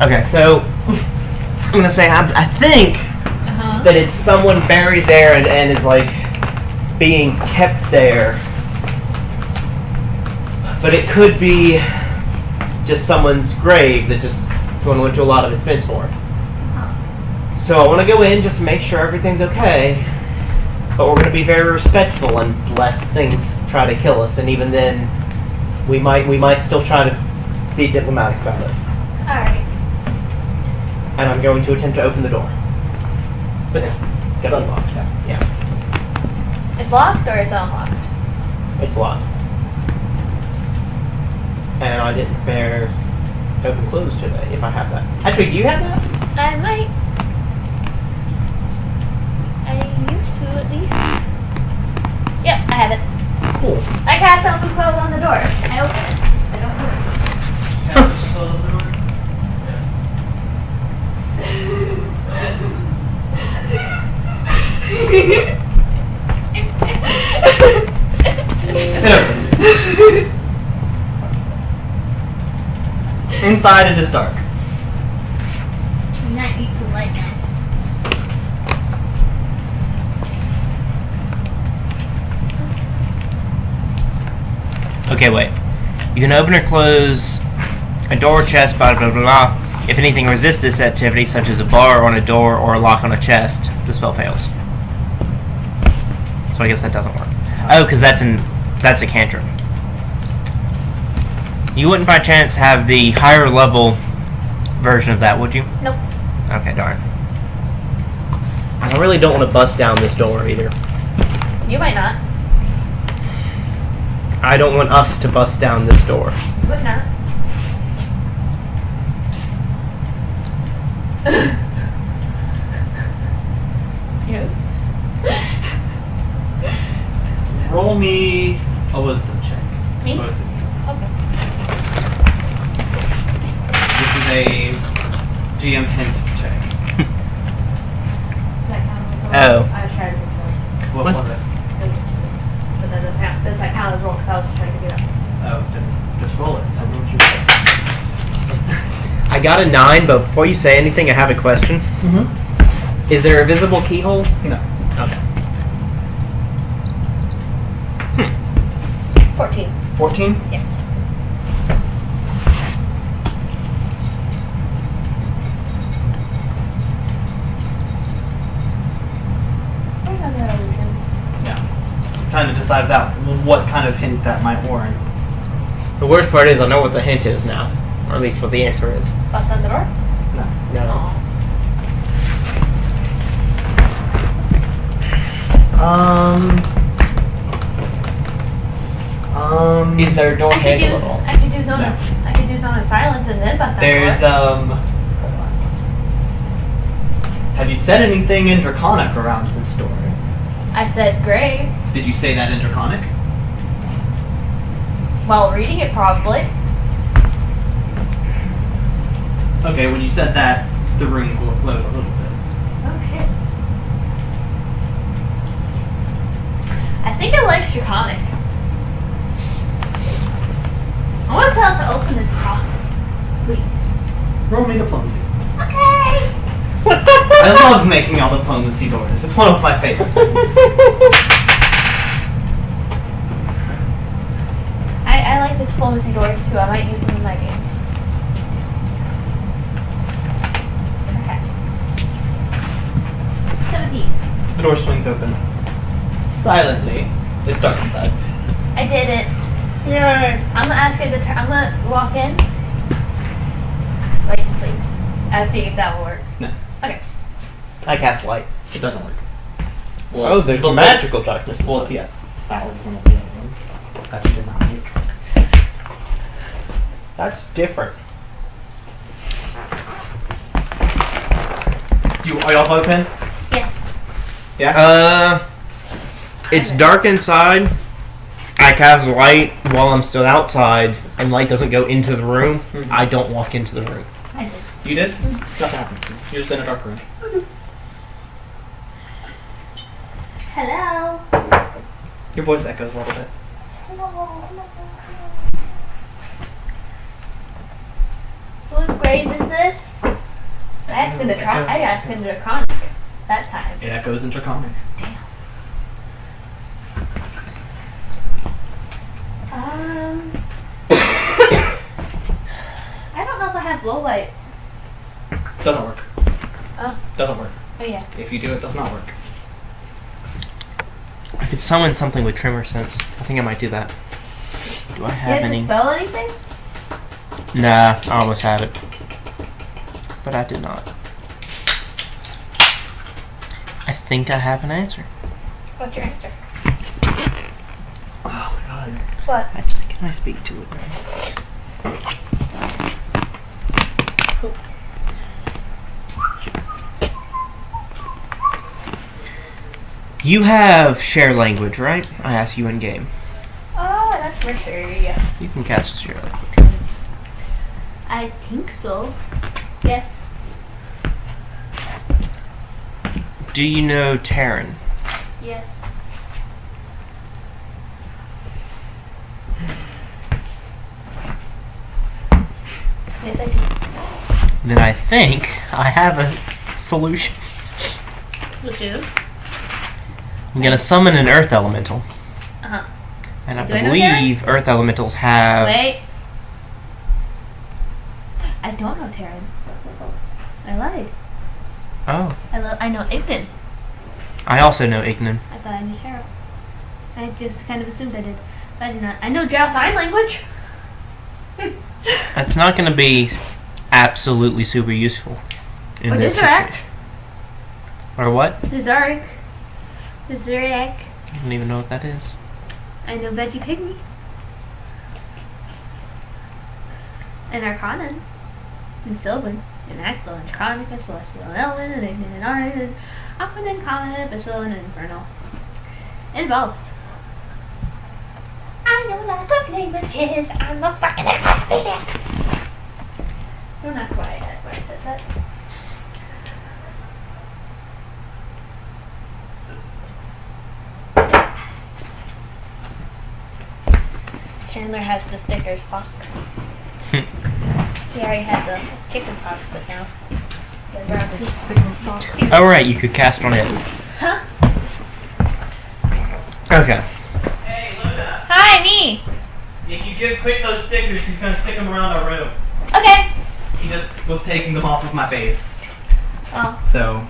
Okay, so I'm gonna say I think that it's someone buried there and is like being kept there, but it could be just someone's grave that just someone went to a lot of expense for. So I want to go in just to make sure everything's okay, but we're going to be very respectful unless things try to kill us, and even then, we might still try to be diplomatic about it. All right. And I'm going to attempt to open the door, but it's unlocked. Yeah, It's locked or it's unlocked? it's locked, and I didn't prepare open close today. If I have that, actually, do you have that? I might. I used to at least. Yep, I have it. Cool. I cast open close on the door. I open it. I don't know. It opens. Inside it is dark. You might need to light now. Okay, wait. You can open or close a door, chest, blah, blah, blah, blah. If anything resists this activity, such as a bar on a door or a lock on a chest, the spell fails. So I guess that doesn't work. Oh, because that's a cantrip. You wouldn't by chance have the higher level version of that, would you? Nope. Okay, darn. I really don't want to bust down this door either. You might not. I don't want us to bust down this door. You would not. Yes. Roll me a wisdom check. Me? Both of you. Okay. This is a GM hint check. That count as Oh. I was trying to do What What? was it? but that does count. Does that count as roll? Because I was just trying to do that. Oh, then just roll it. Tell me what you I got a 9, but before you say anything, I have a question. roll. Is there a visible keyhole? No. Okay. 14. 14? Yes. Another illusion. Yeah. I'm trying to decide what kind of hint that might warrant. The worst part is I know what the hint is now. Or at least what the answer is. Bust on the door? No. No. Is there a door handle? I could do zone of silence and then bust on There's, the door. hold on. Have you said anything in Draconic around this door? I said grave. Did you say that in Draconic? While reading it, probably. Okay, when you said that, the room glowed a little bit. Oh shit. I think it likes Draconic. I want to tell it to open this door. Please. Roll me diplomacy. Okay. I love making all diplomacy doors. It's one of my favorite things. I like the diplomacy doors too. I might use them in my game. Perhaps. 17. The door swings open. Silently. It's dark inside. I did it. Yay! I'm gonna ask her to I'm gonna walk in. Light, please. I'll see if that will work. No, Okay. I cast light. it doesn't work. Oh, there's the magical darkness. Well, yeah. That was one of the other ones. That did not work. That's different. Are y'all both in? Yeah. Yeah? It's dark inside. I cast light while I'm still outside, and light doesn't go into the room. Mhm. I don't walk into the room. I did. You did? Nothing happens to you. You're just in a dark room. Hello. Your voice echoes a little bit. Hello. grade is this? I had to spend a chronic that time. It echoes in Draconic. I don't know if I have low light. Doesn't work. Oh. Doesn't work. Oh yeah. If you do, it does not work. I could summon something with tremor sense. I think I might do that. Do I have You have any? to spell anything? Nah, I almost had it. But I did not. I think I have an answer. What's your answer? Oh my god. What? Actually, can I speak to it now? Cool. You have share language, right? I ask you in game. Oh, that's for sure, yeah. You can cast share language. I think so. Yes. Do you know Terran? Yes. Yes, I do. Then I think I have a solution. Which is? I'm gonna summon an Earth Elemental. Uh-huh. And I Do I know believe Earth Elementals have... Wait. I don't know Terran. I lied. Oh. I know Ignan. I also know Ignan. I thought I knew Terran. I just kind of assumed I did. But I did not. I know Drow Sign Language. That's not gonna be absolutely super useful in Or this Dizarac. situation. Or what? The Zarek. The Zuriak. I don't even know what that is. I know Veggie Pygmy. And Arcanon. And Sylvan. And Axel. And Draconic. And Celestial. And Elven. And Ignan. And Arden. And Aquaman. Common. And Abyssal. And Infernal. And both. I know lots of languages. I'm a fucking encyclopedia. Don't ask why I said that. Chandler has the stickers box. He already had the chicken pox, but now the brown sticker box. Oh right, you could cast on it. Huh? Okay. Hey, Luna. Hi, me. If you give Quick those stickers, he's gonna stick them around our room. Okay. He just was taking them off of my face. Oh, So,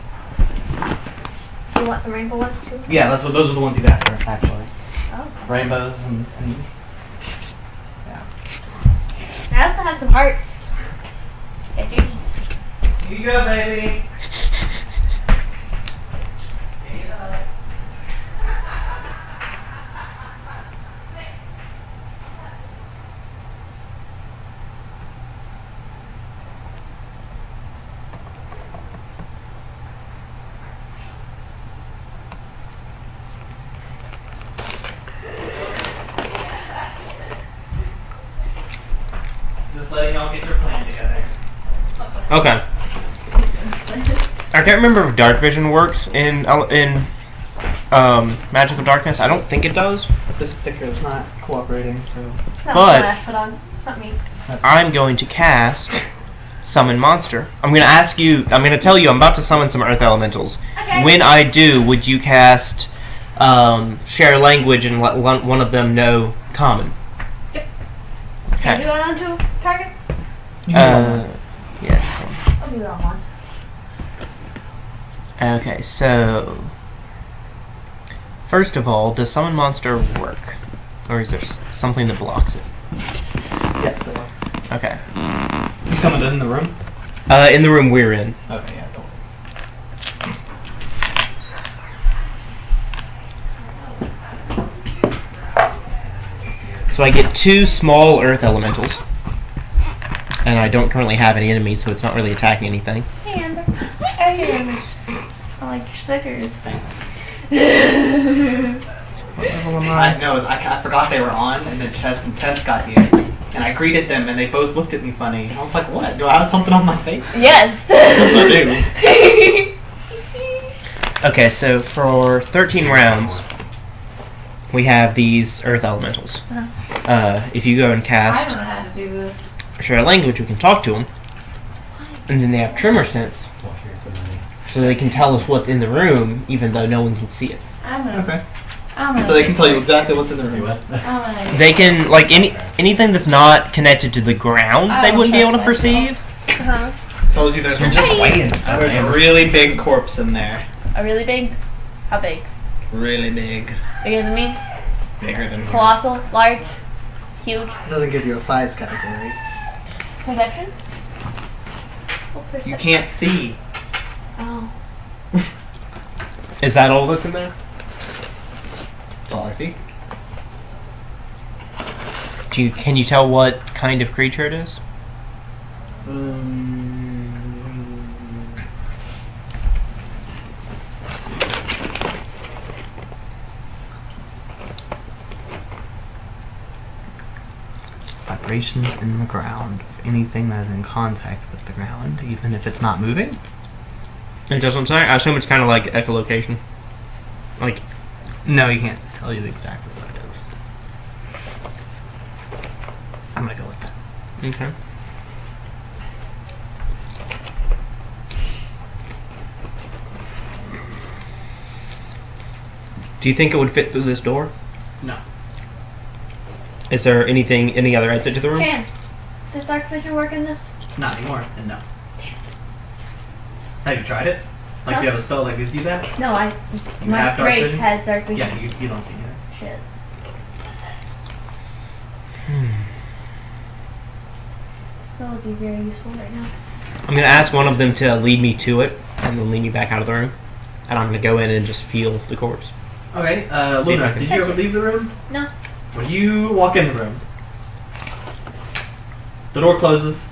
you want some rainbow ones too? yeah, those are the ones he's after, actually. Oh. Rainbows and yeah. I also have some hearts. Get yours. Here you go, baby. Just letting y'all get your plan together. Okay. I can't remember if dark vision works in magical darkness. I don't think it does. This sticker's not cooperating, so. Not But- what I put on. It's not me. I'm going to cast Summon Monster. I'm going to tell you I'm about to summon some Earth Elementals. Okay. When I do, would you cast Share Language and let one of them know Common? Yep. Can I Okay. do it on two targets? Yeah. I'll do it on one. Okay, so first of all, does Summon Monster work? Or is there something that blocks it? Yes, it works. Okay. You summoned it in the room? In the room we're in. Okay, yeah, don't worry. So I get 2 small Earth Elementals. And I don't currently have any enemies, so it's not really attacking anything. Hey, Amber. What are your names? I like your stickers. Thanks. What level am I know, I forgot they were on, and then Chess and Tess got here. And I greeted them, and they both looked at me funny. And I was like, what? Do I have something on my face? Yes. Yes, I do. Okay, so for 13 rounds, we have these Earth Elementals. Uh-huh. If you go and I cast don't know how to do this. Share Language, we can talk to them. And then they have tremor sense, so they can tell us what's in the room, even though no one can see it. Okay. So they can tell you exactly what's in the room. They can, like, anything that's not connected to the ground, they wouldn't be able to perceive. Tells you there's You're just weighing stuff. There's a really big corpse in there. A really big? How big? Really big. Bigger than me? Bigger than Colossal? Large? Huge? It doesn't give you a size category. Perception? You can't see. Oh. Is that all that's in there? That's all I see. Can you tell what kind of creature it is? Vibrations in the ground. Anything that is in contact with the ground, even if it's not moving. It doesn't say. I assume it's kind of like echolocation. Like, No, you can't tell you exactly what it is. I'm gonna go with that. okay. Do you think it would fit through this door? No. Is there any other exit to the room? Chan, does dark vision work in this? Not anymore, and no. Have you tried it? Like, Huh? you have a spell that gives you that? No, You my have dark race vision? has dark vision. Yeah, you don't see it. Shit. That would be very useful right now. I'm gonna ask one of them to lead me to it, and then lead me back out of the room. And I'm gonna go in and just feel the corpse. Okay, See if I Luna, can- did you ever leave the room? No. When you walk in the room, the door closes,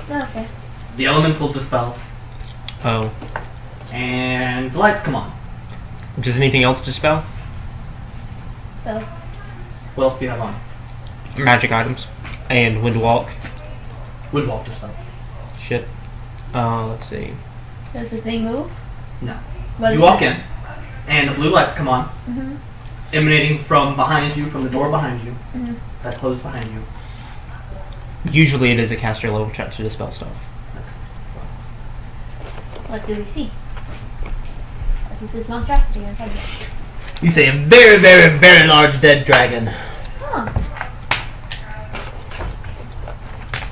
No, okay. the elemental dispels, Oh. and the lights come on. Does anything else dispel? So, What else do you have on? Magic items. And wind walk. Windwalk dispels. Shit. Let's see. does the thing move? No. What You is walk it? in, and the blue lights come on, Mm-hmm. emanating from behind you, from the door behind you, Mm-hmm. that closed behind you. Usually it is a caster level check to dispel stuff. What do we see? What is this monstrosity in front of us? You see a very, very, very large dead dragon. Huh.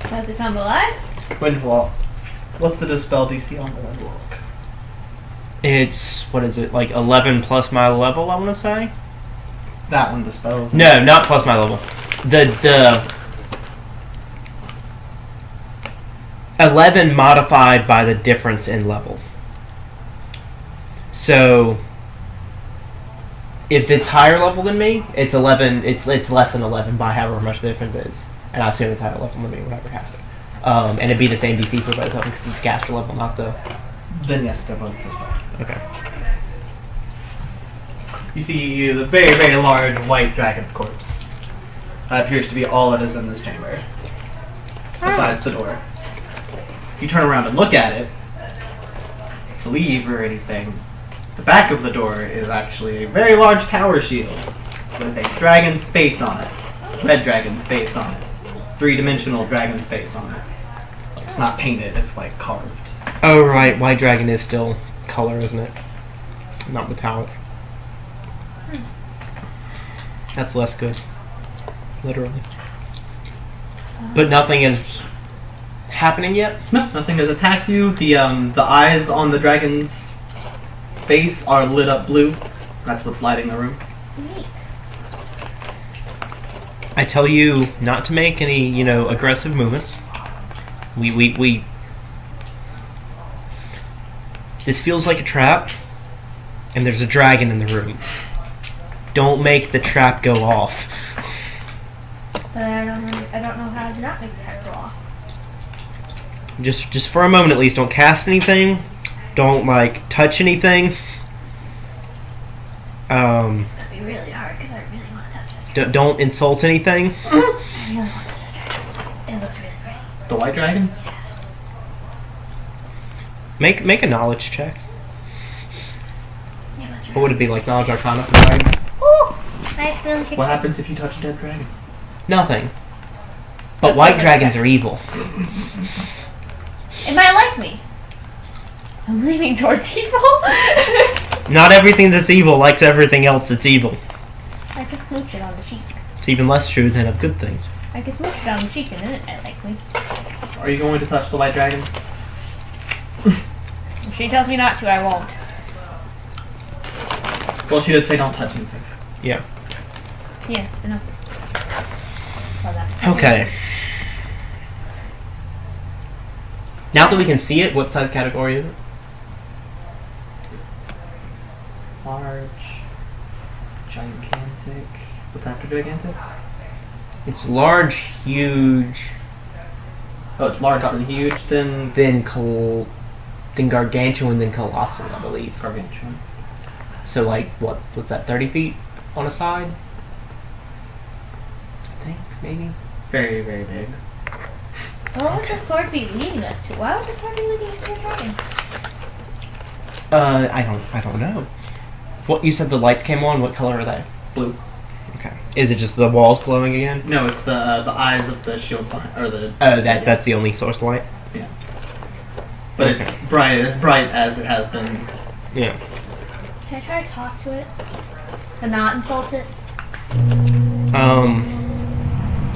Does it come alive? Windwalk. What's the dispel DC on the windwalk? It's, what is it, like 11 plus my level, I want to say? That one dispels. No, not plus my level. The 11 modified by the difference in level. So if it's higher level than me, it's 11. It's less than 11 by however much the difference is, and I assume it's higher level than me whenever caster. And it'd be the same DC for both of them because it's caster level, not the. Then yes, they're both dispelled. Okay. You see the very, very large white dragon corpse. That appears to be all that is in this chamber. Besides the door. If you turn around and look at it, to leave or anything, the back of the door is actually a very large tower shield with a dragon's face on it. Red dragon's face on it. Three-dimensional dragon's face on it. It's not painted, it's like carved. Oh right, white dragon is still color, isn't it? Not metallic. That's less good. Literally. But nothing is happening yet? No, nothing has attacked you. The eyes on the dragon's face are lit up blue. That's what's lighting the room. Neat. I tell you not to make any, aggressive movements. We This feels like a trap, and there's a dragon in the room. Don't make the trap go off. But I don't know how to not make that go off. Just for a moment at least, don't cast anything. Don't touch anything. It's gonna be really hard because I really want to touch it. Don't insult anything. I really want to touch it. It looks really great. The white dragon? Make a knowledge check. Yeah, but What would it be, like knowledge arcana for dragons? Ooh! I accidentally kicked What happens if you touch a dead dragon? Nothing. But white dragons are evil. It might like me. I'm leaning towards evil. Not everything that's evil likes everything else that's evil. I could smooch it on the cheek. It's even less true than of good things. I could smooch it on the cheek and then it likes me. Are you going to touch the white dragon? If she tells me not to, I won't. Well, she did say don't touch anything. Yeah. Yeah, I know. Well, that's Okay. Now that we can see it, what size category is it? Large. Gigantic. What's after gigantic? It's large, huge, Oh, it's large, then huge, then then gargantuan, then colossal, I believe. gargantuan. So like, what's that, 30 feet on a side? I think, maybe? Very, very big. What would the sword be leading us to? Why would the sword be leading us to a dragon? I don't know. What, you said the lights came on, what color are they? Blue. Okay. Is it just the walls glowing again? No, it's the eyes of the shield behind, or the. Oh, that's the only source light? Yeah. But Okay. it's bright as it has been. Yeah. Can I try to talk to it? And not insult it?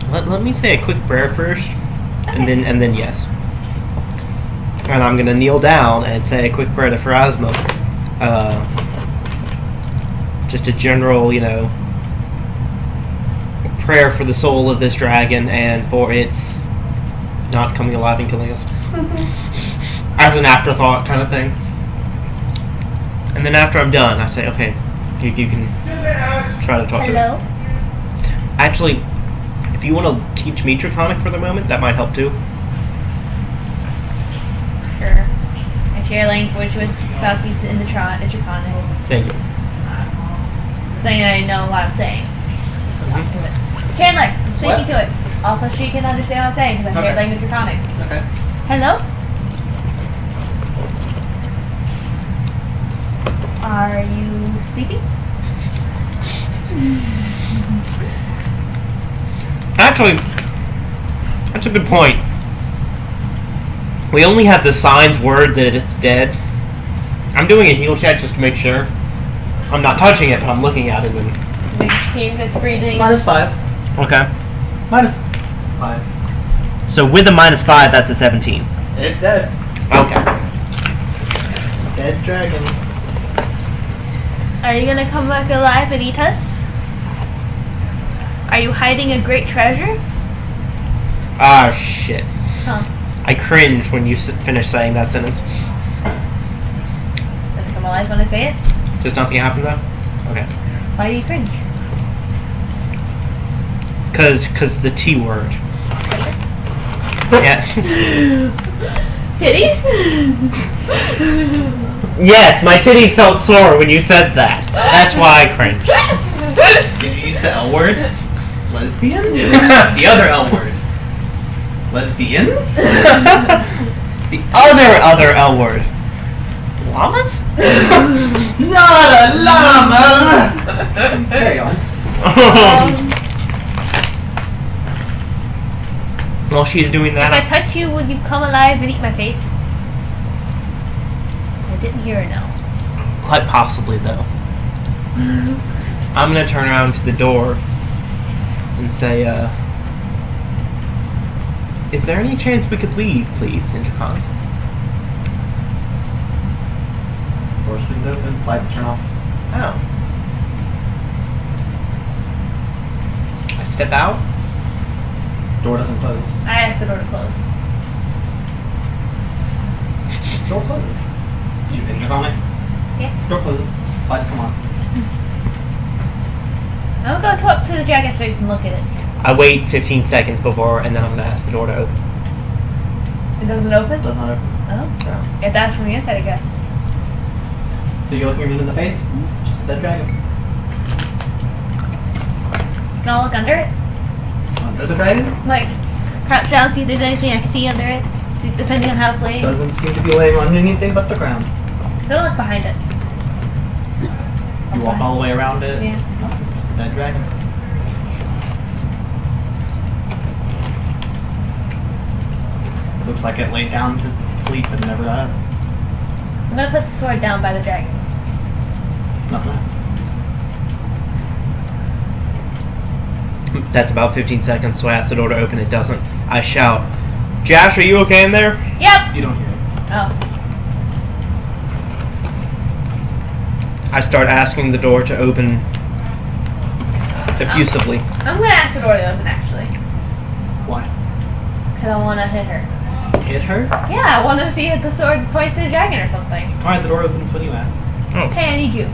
Let me say a quick prayer first, and then yes. And I'm gonna kneel down and say a quick prayer to Pharasma. Just a general, prayer for the soul of this dragon and for its not coming alive and killing us. As an afterthought kind of thing. And then after I'm done, I say, okay, you can try to talk to it. Hello? Actually, if you want to teach me Draconic for the moment, that might help too. Sure. I share language with Falky in the Draconic. Thank you. Saying I know what I'm saying. So talk to it. Chandler, I'm speaking to it. Also, she can understand what I'm saying because I share Okay. language Draconic. Okay. Hello? Are you sleeping? Actually, that's a good point. We only have the sign's word that it's dead. I'm doing a heal check just to make sure. I'm not touching it, but I'm looking at it. And Which team that's breathing? -5. okay. -5. So with the -5, that's a 17. It's dead. Okay. Dead dragon. Are you gonna come back alive and eat us? Are you hiding a great treasure? Ah, shit. Huh. I cringe when you finish saying that sentence. Does it come alive when I say it? Does nothing happen though? Okay. Why do you cringe? Cause the T word. Yeah. Titties? Yes, my titties felt sore when you said that. That's why I cringed. Did you use the L word? Lesbian? The other L word. Lesbians? The other L word. Llamas? Not a llama! Carry on. While she's doing If I that, touch you, would you come alive and eat my face? I didn't hear a no. quite possibly though. I'm gonna turn around to the door and say, is there any chance we could leave, please, in Draconic? Door swings open, lights turn off. Oh. I step out. Door doesn't close. I asked the door to close. Door closes. You in Draconic? Yeah. Door closes. Lights come on. I'm gonna go up to the dragon's face and look at it. I wait 15 seconds before, and then I'm gonna ask the door to open. It doesn't open? Does not open. Oh. Oh. If that's from the inside, I guess. So you're looking me in the face? Just a dead dragon. Can I look under it? Under the dragon? Like, crouch down, see if there's anything I can see under it. See, depending on how it's laying. Doesn't seem to be laying on anything but the ground. Don't look behind it. You walk all the way around it? Yeah. No, just a dead dragon. Looks like it laid down to asleep and never got up. I'm gonna put the sword down by the dragon. Nothing. That's about 15 seconds, so I ask the door to open. It doesn't. I shout, Jash, are you okay in there? Yep! You don't hear it. Oh. I start asking the door to open effusively. I'm gonna ask the door to open, actually. Why? Because I want to hit her. Hit her? Yeah, I want to see if the sword points to the dragon or something. Alright, the door opens. What do you ask? Oh. Hey, I need you.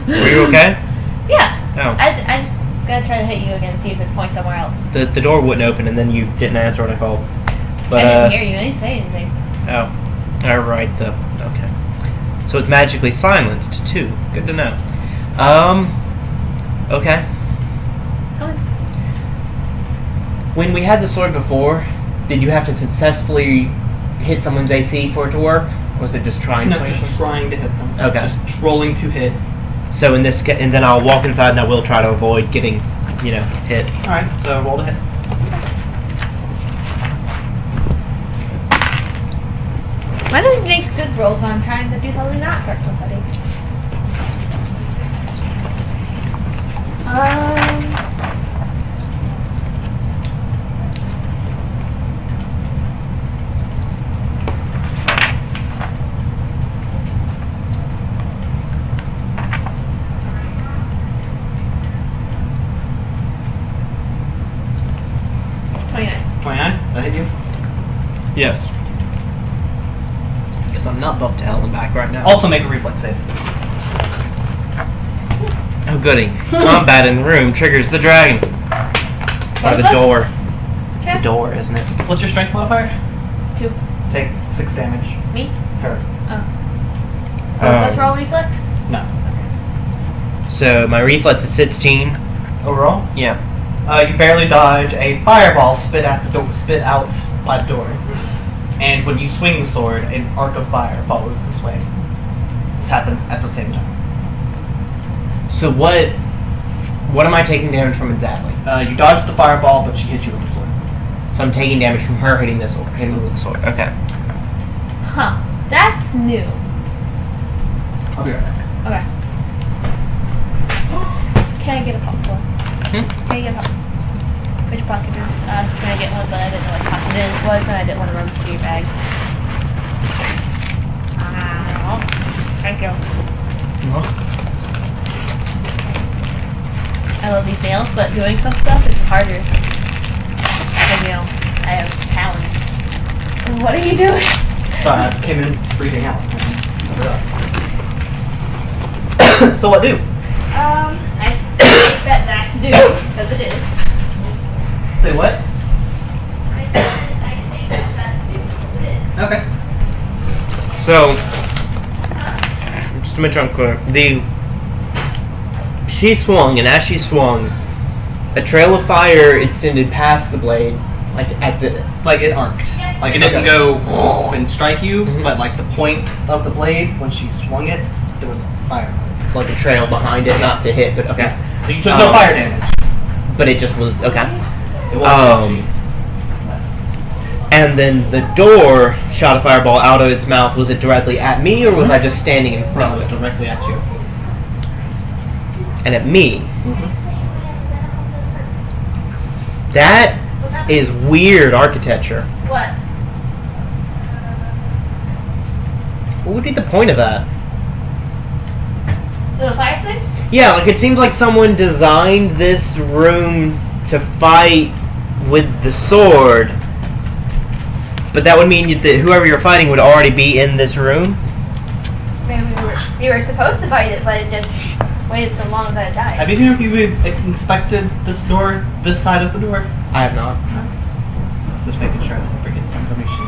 Were you okay? Yeah. Oh. I just gotta try to hit you again and see if it points somewhere else. The door wouldn't open, and then you didn't answer when I called. But, I didn't hear you. I didn't say anything. Oh. Alright, though. Okay. So it's magically silenced, too. Good to know. Okay. Come on. When we had the sword before, did you have to successfully hit someone's AC for it to work? Or was it just trying No, to? just trying to hit them. Okay. Just rolling to hit. So in this and then I'll walk inside and I will try to avoid getting, hit. Alright, so roll to hit. Why don't you make good rolls when I'm trying to do something not hurt somebody? 29? That hit you? Yes. Because I'm not bumped to hell and back right now. Also make a reflex save. Oh goody. Combat in the room triggers the dragon. By the door. The door, isn't it? What's your strength modifier? 2. Take 6 damage. Me? Her. Oh. Let's roll reflex? No. So my reflex is 16. Overall? Yeah. You barely dodge a fireball spit out by the door. And when you swing the sword, an arc of fire follows the swing. This happens at the same time. So what am I taking damage from exactly? You dodged the fireball, but she hit you with the sword. So I'm taking damage from her hitting me with the sword. Okay. Huh. That's new. I'll be right back. Okay. Can I get a popcorn? Can I get a popcorn? Which pocket is? I was gonna get one, but I didn't know what pocket it was, and I didn't want to run through your bag. Thank you. I love these nails, but doing some stuff is harder. Because, I have talent. What are you doing? Sorry, I came in freaking out. So what do? I think that's due, because it is. Say what? I think that's due, because it is. Okay. So just to make sure I'm clear, she swung, and as she swung, a trail of fire extended past the blade, like it arced. Like it didn't go and strike you, but like the point of the blade, when she swung it, there was fire. like a trail behind it, not to hit, but okay. So you took no fire damage. But it just was okay. It wasn't and then the door shot a fireball out of its mouth. Was it directly at me, or was I just standing in front No, of it it? was directly at you. And at me. Mm-hmm. That is weird architecture. What? What would be the point of that? The fire thing? Yeah, like it seems like someone designed this room to fight with the sword, but that would mean that whoever you're fighting would already be in this room. Maybe we were supposed to fight it, but it just waited so long that it died. Have you inspected this door, this side of the door? I have not. Just making sure I don't forget information.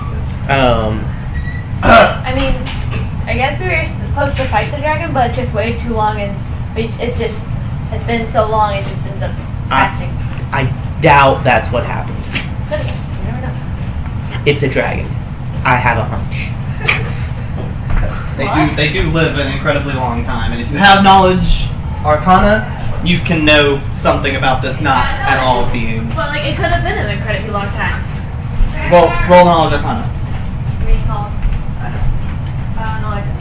I mean, I guess we were supposed to fight the dragon, but it just waited too long, and it just has been so long, it just ended up passing. I doubt that's what happened. Could have been. You never know. It's a dragon. I have a hunch. They do live an incredibly long time, and if you have knowledge arcana, you can know something about this not at all being. Well, like, it could have been an incredibly long time. Roll knowledge arcana. Recall. I know. No, I don't.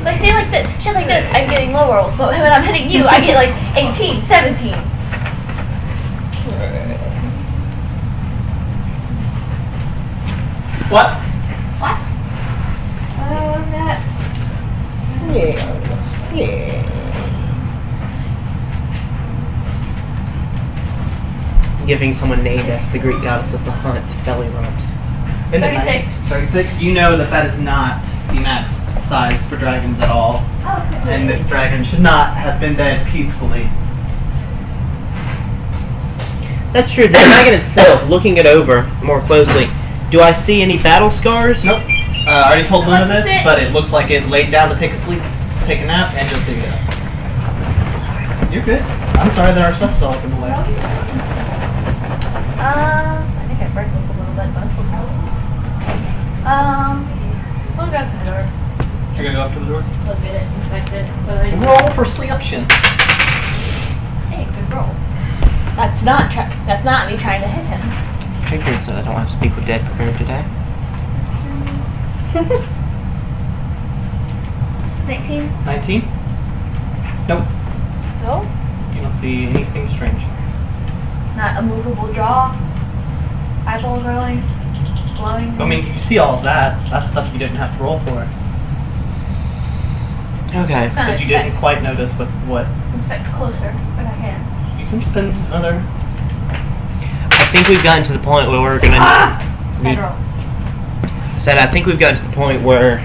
Like, say like this, shit like this, I'm getting low rolls, but when I'm hitting you, I get like 18, 17. What? What? That's... Yeah. Giving someone named after the Greek goddess of the hunt belly rubs. 36. 36. You know that is not the max size for dragons at all. Oh, okay. And this dragon should not have been dead peacefully. That's true. The dragon itself, looking it over more closely, do I see any battle scars? Nope. I already told Luna What's this, it? but it looks like it laid down to take a nap, and just figured it out. You're good. I'm sorry that our stuff's all up in the way. I think I broke this a little bit, but it's okay. We'll go up to the door. You're gonna go up to the door? Look at it, inspect it. Roll perception. Hey, good roll. That's not me trying to hit him. Figured so I don't have to speak with dead prepared today. 19. 19? Nope. No? You don't see anything strange. Not a movable jaw. Eyeballs rolling. Glowing. I mean, you see all of that. That's stuff you didn't have to roll for. Okay. But you didn't quite notice what. Inspect closer if I can. You can spend another. I think we've gotten to the point where we're gonna need. Federal. I said I think we've gotten to the point where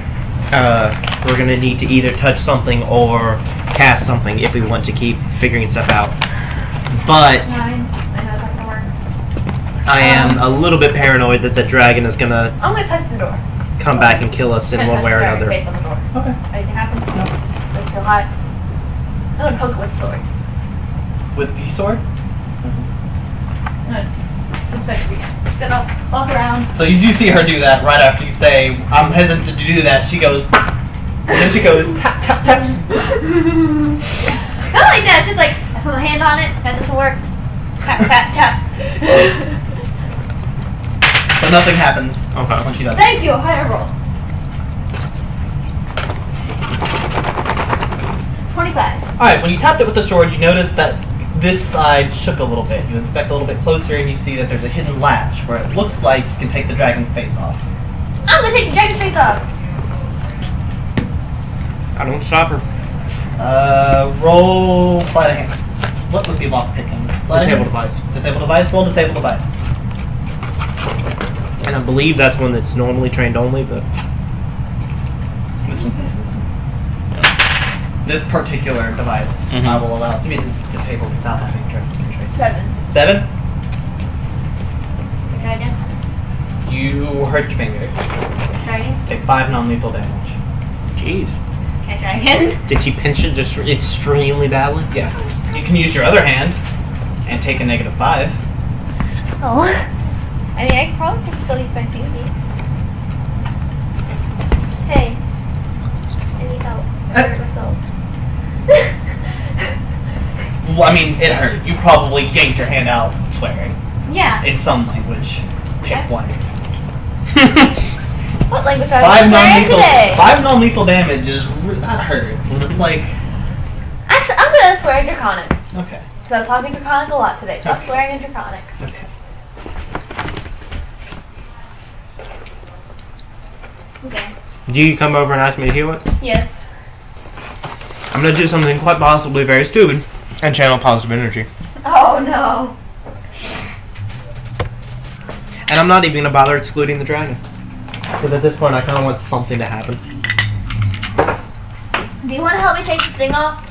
we're gonna need to either touch something or cast something if we want to keep figuring stuff out. But 9. I know it's not gonna work. I am a little bit paranoid that the dragon is gonna I'm gonna touch the door. come back and kill us in I'm one way or gonna touch the another. dragon face on the door. Okay. Anything happen? No. It's too hot. I'm gonna poke it with the sword. With the sword? I'm gonna inspect it again. Just gonna walk around. So you do see her do that right after you say, I'm hesitant to do that. She goes, and then she goes, tap, tap, tap. Not like that. It's just like, I put my hand on it. That doesn't work. Tap, tap, tap. But nothing happens Okay. when she does it. Thank you. Higher roll. 25. Alright, when you tapped it with the sword, you notice that this side shook a little bit. You inspect a little bit closer and you see that there's a hidden latch where it looks like you can take the dragon's face off. I'm gonna take the dragon's face off. I don't stop her. Roll sleight of hand. What would be lock picking? Disable device. Disable device? Roll disable device. And I believe that's one that's normally trained only, but This one, this particular device, Mhm. I will allow to be disabled without having direct penetration. 7. 7? Try again. You hurt your finger. Try again. Take 5 non-lethal damage. jeez. Can I try again? Did she pinch it just extremely badly? Yeah. You can use your other hand and take a -5. Oh. I mean, I probably can still use my pinky. Hey. I need help. I hurt myself. Well, I mean, it hurt. You probably yanked your hand out swearing. Yeah. In some language. Pick Okay. one. What language are 5 we playing non-lethal. today? 5 non-lethal damage is that hurts. It's like Actually, I'm gonna swear in Draconic. okay. Because I was talking Draconic a lot today, so I'm Okay. swearing in Draconic. Okay. Okay. Do you come over and ask me to heal it? Yes. I'm gonna do something quite possibly very stupid and channel positive energy. Oh no. And I'm not even gonna bother excluding the dragon. Because at this point I kinda want something to happen. Do you want to help me take the thing off?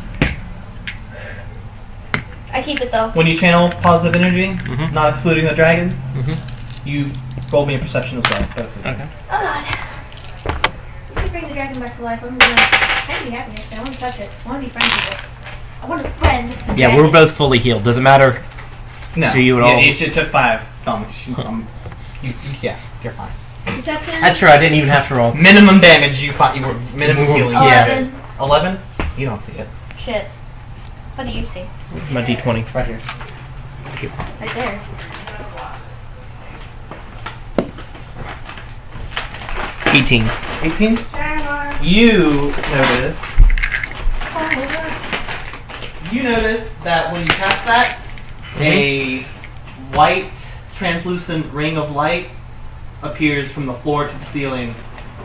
I keep it though. When you channel positive energy, Mhm. not excluding the dragon, Mm-hmm. you roll me a perception as well. Both of you. Okay. Oh god. You can bring the dragon back to life. I'm be happy next time. I want to touch it. I want to be friends with it. I want to friend the Yeah, dragon. we're both fully healed. Doesn't matter. No. So you would all- It took 5. Yeah, you're fine. Perception. That's true, I didn't even have to roll. Minimum damage you thought you were minimum healing. Yeah. 11. 11? You don't see it. Shit. What do you see? My D20. Right here. Right there. 18. 18? You notice that when you cast that, a white translucent ring of light appears from the floor to the ceiling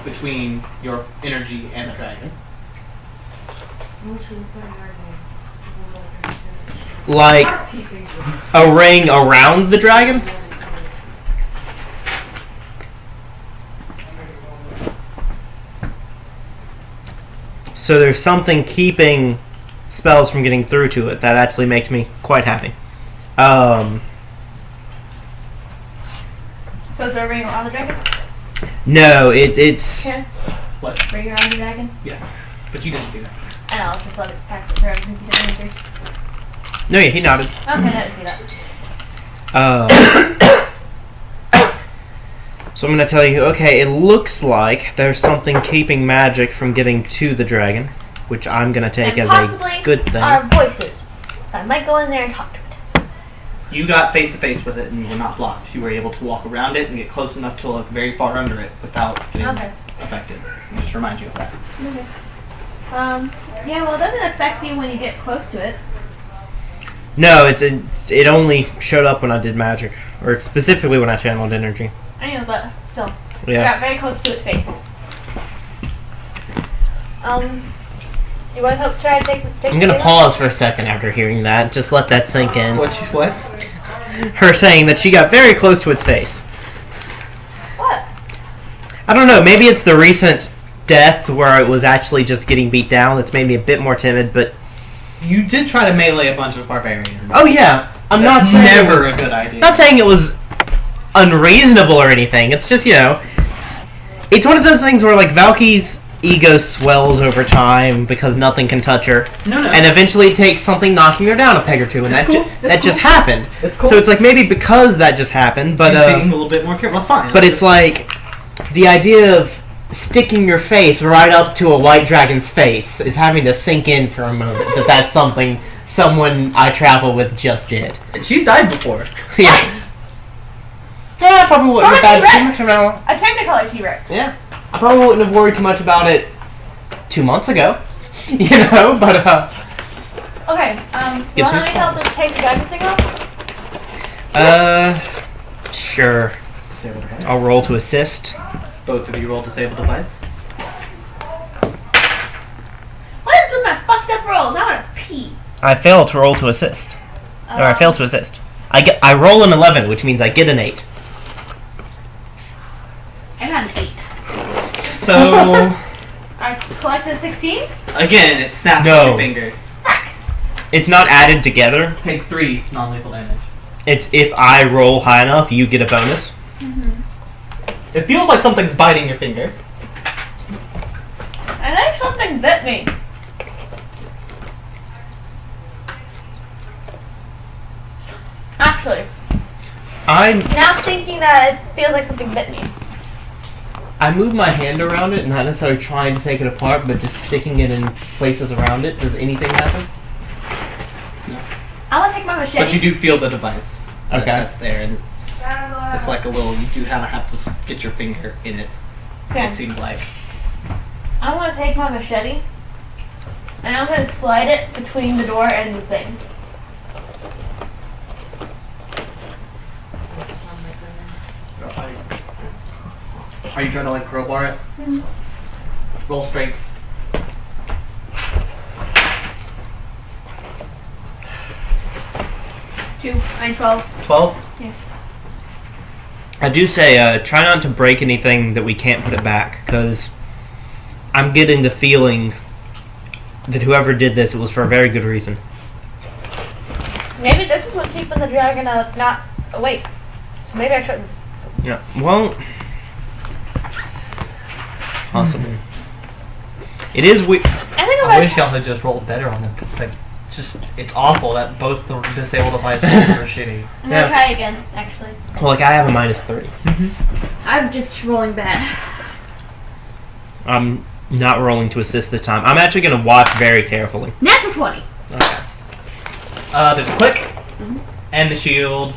between your energy and the dragon. Like a ring around the dragon? So there's something keeping spells from getting through to it. That actually makes me quite happy. So is there a ring around the dragon? No, it's... Here. What? Ring around the dragon? Yeah. But you didn't see that. I know, I'll just let it pass it through since you didn't agree. No, yeah, he nodded. Okay, I didn't see that. So I'm going to tell you, okay, it looks like there's something keeping magic from getting to the dragon, which I'm going to take and as possibly a good thing. our voices. So I might go in there and talk to it. You got face to face with it and you were not blocked. You were able to walk around it and get close enough to look very far under it without getting affected. I'll just remind you of that. Okay. Yeah, well, it doesn't affect you when you get close to it. No, it only showed up when I did magic, or specifically when I channeled energy. I know, but still. Yeah. I got very close to its face. You want to try to take I'm gonna pause for a second after hearing that. Just let that sink in. What? Her saying that she got very close to its face. What? I don't know. Maybe it's the recent death where it was actually just getting beat down that's made me a bit more timid. But You did try to melee a bunch of barbarians. oh yeah, I'm not That's saying never a good idea. not saying it was unreasonable or anything. It's just, it's one of those things where like Valky's ego swells over time because nothing can touch her. No. And eventually it takes something knocking her down a peg or two, and that just happened. It's cool. So it's like maybe because that just happened, but You're being a little bit more careful. That's fine. but it's like the idea of sticking your face right up to a white dragon's face is having to sink in for a moment that that's something someone I travel with just did. She's died before. Yeah. Nice. Yeah, I probably wouldn't have From a had too T-Rex. much about A Technicolor T-Rex. Yeah. I probably wouldn't have worried too much about it 2 months ago. But Okay, you want me to help us take the dragon thing off? sure. Disable device. I'll roll to assist. Both of you roll disable device. What is with my fucked up rolls? I want to pee. I fail to roll to assist. Or I fail to assist. I roll an 11, which means I get an 8. I got an 8. So I collected a 16? again, it snaps No. your finger. It's not added together. Take 3 non-lethal damage. It's if I roll high enough, you get a bonus. It feels like something's biting your finger. I think something bit me. Actually, I'm now thinking that it feels like something bit me. I move my hand around it, not necessarily trying to take it apart, but just sticking it in places around it. Does anything happen? I want to take my machete. But you do feel the device. Okay. That's there, and it's like a little. You do have to get your finger in it. Okay. It seems like. I want to take my machete, and I'm going to slide it between the door and the thing. Are you trying to like crowbar it? Mm-hmm. Roll straight. Two, 9, 12. 12. Yeah. I do say, try not to break anything that we can't put it back, because I'm getting the feeling that whoever did this, it was for a very good reason. Maybe this is what keeping the dragon not awake. So maybe I shouldn't. Yeah. Well, possibly. It is weird. I think I'm I going wish y'all had just rolled better on them. Like, it's awful that both the disabled devices are shitty. I'm going to try again, actually. Well, like, I have a -3. I'm just rolling bad. I'm not rolling to assist this time. I'm actually going to watch very carefully. Natural 20. Okay. There's a click, and the shield,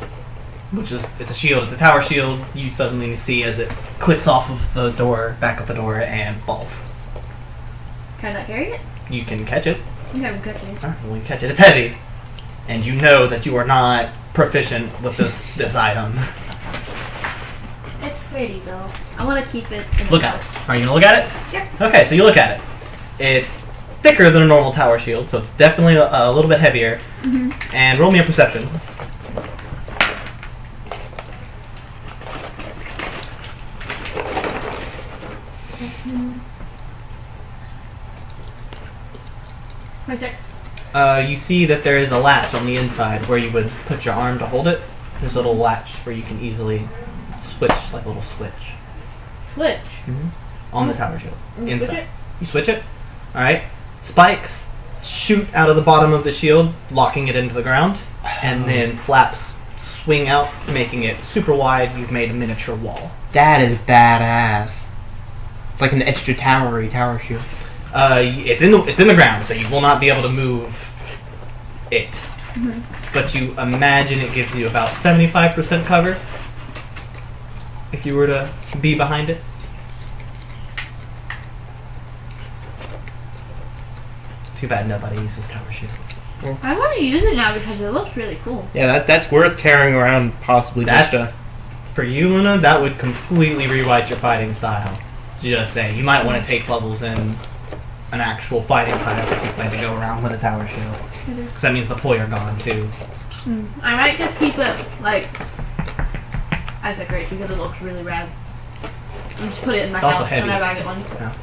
it's a shield, it's a tower shield, you suddenly see as it clicks off of the door, back of the door, and falls. Can I not carry it? You can catch it. Okay, I'm catching it. Alright, when you catch it, it's heavy. And you know that you are not proficient with this item. It's pretty though. I want to keep it in the Look at it. Are you gonna look at it? Yeah. Okay, so you look at it. It's thicker than a normal tower shield, so it's definitely a little bit heavier. And roll me a perception. My 6. You see that there is a latch on the inside where you would put your arm to hold it. There's a little latch where you can easily switch, like a little switch. Switch? On the tower shield. You Inside. switch it? You switch it. Alright. Spikes shoot out of the bottom of the shield, locking it into the ground. And then flaps swing out, making it super wide. You've made a miniature wall. That is badass. It's like an extra tower shield. It's in the ground, so you will not be able to move it. But you imagine it gives you about 75% cover if you were to be behind it. Too bad nobody uses tower shields. I want to use it now because it looks really cool. Yeah, that's worth carrying around, possibly just For you, Luna, that would completely rewrite your fighting style. Just say you might want to take levels in an actual fighting class if you plan to go around with a tower shield. Because that means the poi are gone too. I might just keep it like as a crate because it looks really rad. And just put it in my It's also house heavy. whenever I get one. Yeah.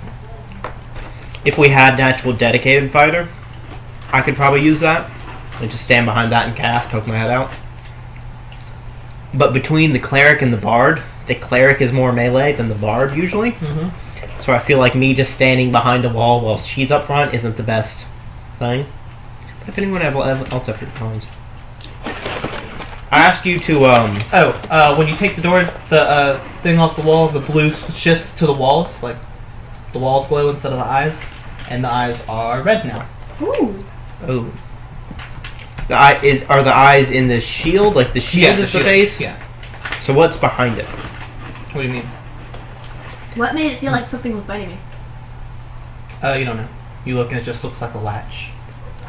If we had an actual dedicated fighter, I could probably use that and just stand behind that and cast, poke my head out. But between the cleric and the bard, the cleric is more melee than the bard usually. So I feel like me just standing behind a wall while she's up front isn't the best thing. But if anyone else have your comments. I asked you to when you take the thing off the wall, the blue shifts to the walls, like the walls glow instead of the eyes, and the eyes are red now. Ooh. Oh. Are the eyes in the shield? Like the shield is the face? Yeah. So what's behind it? What do you mean? What made it feel like something was biting me? You don't know. You look and it just looks like a latch.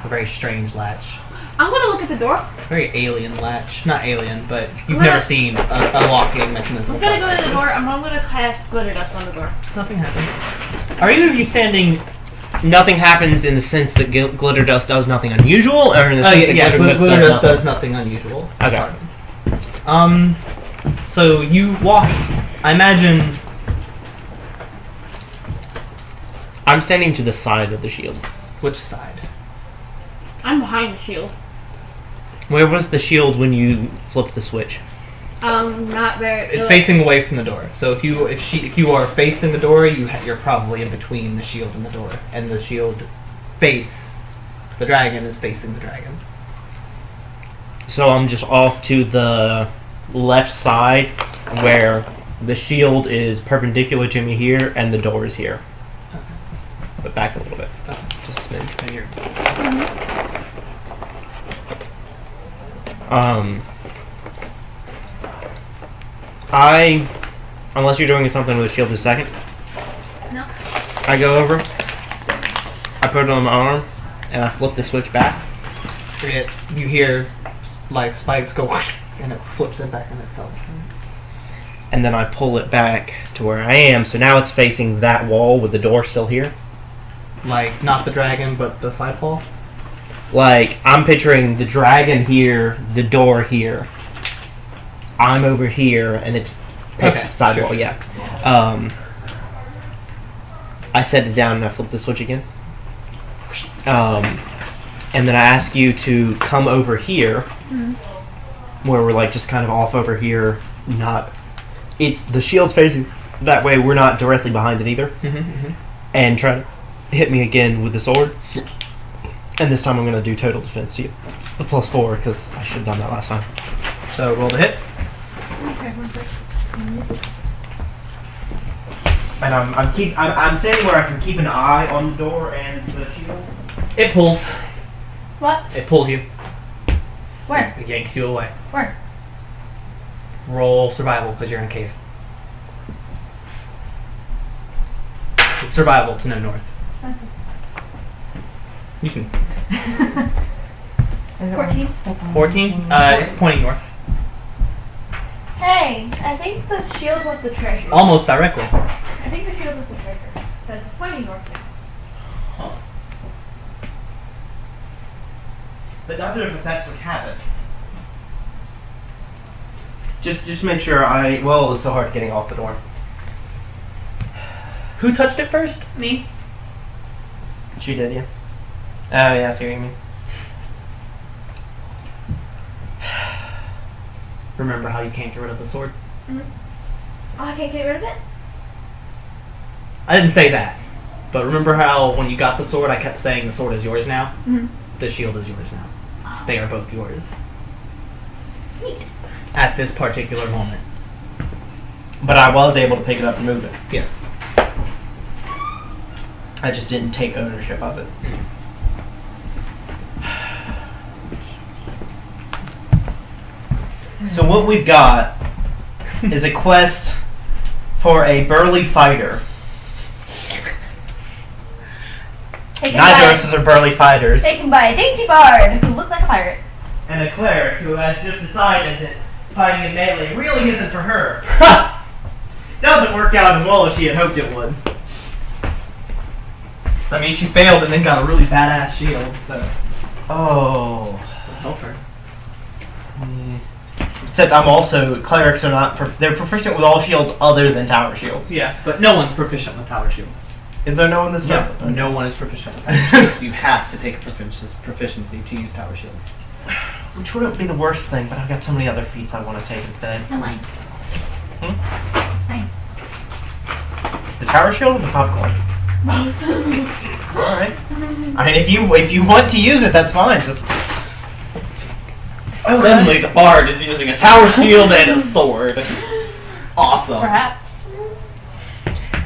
A very strange latch. I'm gonna look at the door. Very alien latch. Not alien, but you've never seen a locking mechanism. I'm gonna go to the door and I'm gonna cast glitter dust on the door. Nothing happens. Are either of you standing... Nothing happens in the sense that glitter dust does nothing unusual, or in the sense that glitter dust does nothing unusual. Okay. So you walk, I imagine... I'm standing to the side of the shield. Which side? I'm behind the shield. Where was the shield when you flipped the switch? Not very. It's facing away from the door. So if you are facing the door, you're probably in between the shield and the door, and the shield the dragon is facing the dragon. So I'm just off to the left side, where the shield is perpendicular to me here, and the door is here. Okay. But back a little bit. Just spin here. Unless you're doing something with the shield in a second. No. I go over, I put it on my arm, and I flip the switch back. You hear like spikes go whoosh, and it flips it back on itself. And then I pull it back to where I am, so now it's facing that wall with the door still here. Like, not the dragon, but the side wall? Like, I'm picturing the dragon here, the door here. I'm over here, and it's side wall, yeah. I set it down and I flip the switch again. And then I ask you to come over here, where we're like just kind of off over here. It's the shield's facing that way. We're not directly behind it either. And try to hit me again with the sword. And this time I'm going to do total defense to you. A +4 because I should have done that last time. So roll the hit. Okay, 1 second. And I'm standing where I can keep an eye on the door and the shield. It pulls. What? It pulls you. Where? It yanks you away. Where? Roll survival because you're in a cave. It's survival to no north. Okay. You can. 14. 14? It's pointing north. Hey, I think the shield was the treasure. Almost directly. I think the shield was the treasure. Because it's pointing north now. Huh. But not that it's actually habit. Just make sure well, it was so hard getting off the door. Who touched it first? Me. She did, yeah. Oh, yeah, I see what you mean. Remember how you can't get rid of the sword? Mm-hmm. Oh, I can't get rid of it? I didn't say that. But remember how when you got the sword, I kept saying the sword is yours now? Mm-hmm. The shield is yours now. Oh. They are both yours. Neat. At this particular moment. But I was able to pick it up and move it. Yes. I just didn't take ownership of it. So what we've got is a quest for a burly fighter. Neither of us are burly fighters. Taken by a dainty bard who looks like a pirate. And a cleric who has just decided that fighting in melee really isn't for her. Doesn't work out as well as she had hoped it would. I mean, she failed and then got a really badass shield, so Oh. help her. Except I'm also, clerics are not, they're proficient with all shields other than tower shields. Yeah, but no one's proficient with tower shields. Is there no one that's not? No one is proficient with tower shields. You have to take a proficiency to use tower shields. Which wouldn't be the worst thing, but I've got so many other feats I want to take instead. I like. Fine. The tower shield or the popcorn? Nice. Alright. I mean, if you want to use it, that's fine. Just Suddenly the bard is using a tower shield and a sword. Awesome. Perhaps.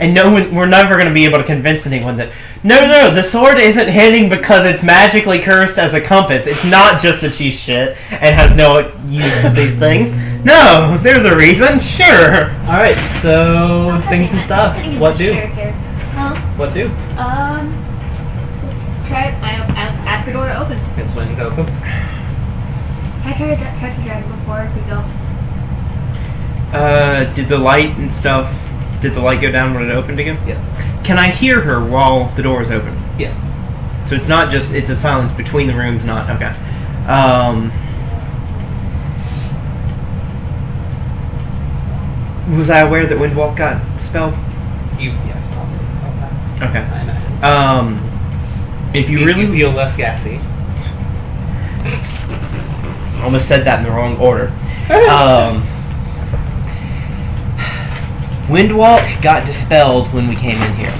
and we're never going to be able to convince anyone that no, the sword isn't hitting because it's magically cursed as a compass. It's not just that she's shit and has no use of these things. No, there's a reason. Sure. All right, so things and stuff. What do? Huh? What do? Let's try it. I ask the door to open. It swings open. Can I try to touch the dragon before we go? Did the light and stuff? Did the light go down when it opened again? Yeah. Can I hear her while the door is open? Yes. So it's not just, it's a silence between the rooms, not, okay. Was I aware that Windwalk got spelled? Yes, probably. Okay. I imagine. If you really feel less gassy. I almost said that in the wrong order. Windwalk got dispelled when we came in here.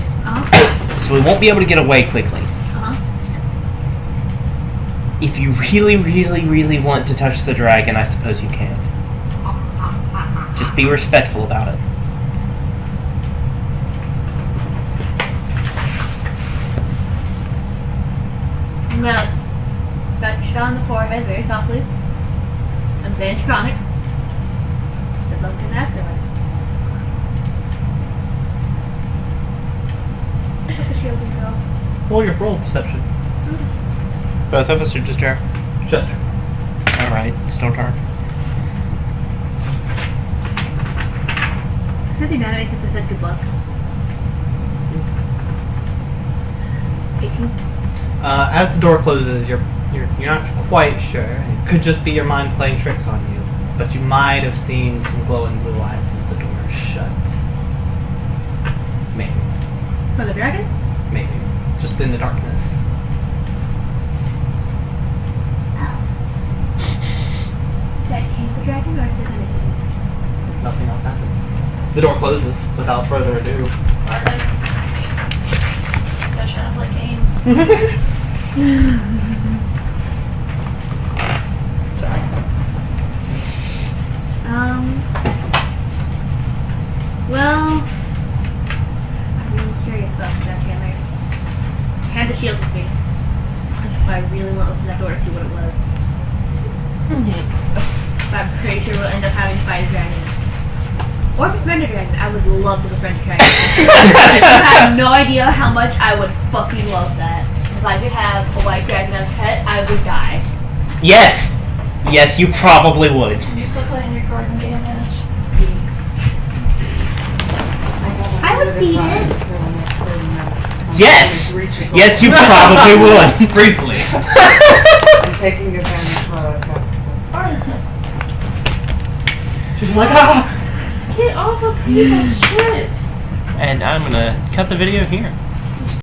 So we won't be able to get away quickly. If you really, really, really want to touch the dragon, I suppose you can. Just be respectful about it. I'm gonna touch it on the forehead very softly. I'm saying Draconic. Good luck in the afterlife. Put the shield and go. Roll your roll perception. Both of us or just her? Just her. Alright, still turn. It's pretty dynamic since I said good luck. 18. As the door closes, you're not quite sure. It could just be your mind playing tricks on you, but you might have seen some glowing blue eyes as the door shut. Maybe. For the dragon? Maybe. Just in the darkness. Did I tame the dragon or is it gonna be? Nothing else happens. The door closes without further ado. Alright. Go shut up like aim. Sorry. Well, I'm really curious about that hammer. I had the shield with me. I really want to open that door to see what it was. But I'm pretty sure we'll end up having to fight a dragon. Or befriend a dragon. I would love to befriend a dragon. You have no idea how much I would fucking love that. If I could have a white dragon as a pet, I would die. Yes! Yes, you probably would. You still playing your garden game match? I would beat it. Yes! Yes, you probably would. Briefly. I'm taking advantage while I've got some. Artemis. She's like, ah! Get off of people's shit! And I'm gonna cut the video here.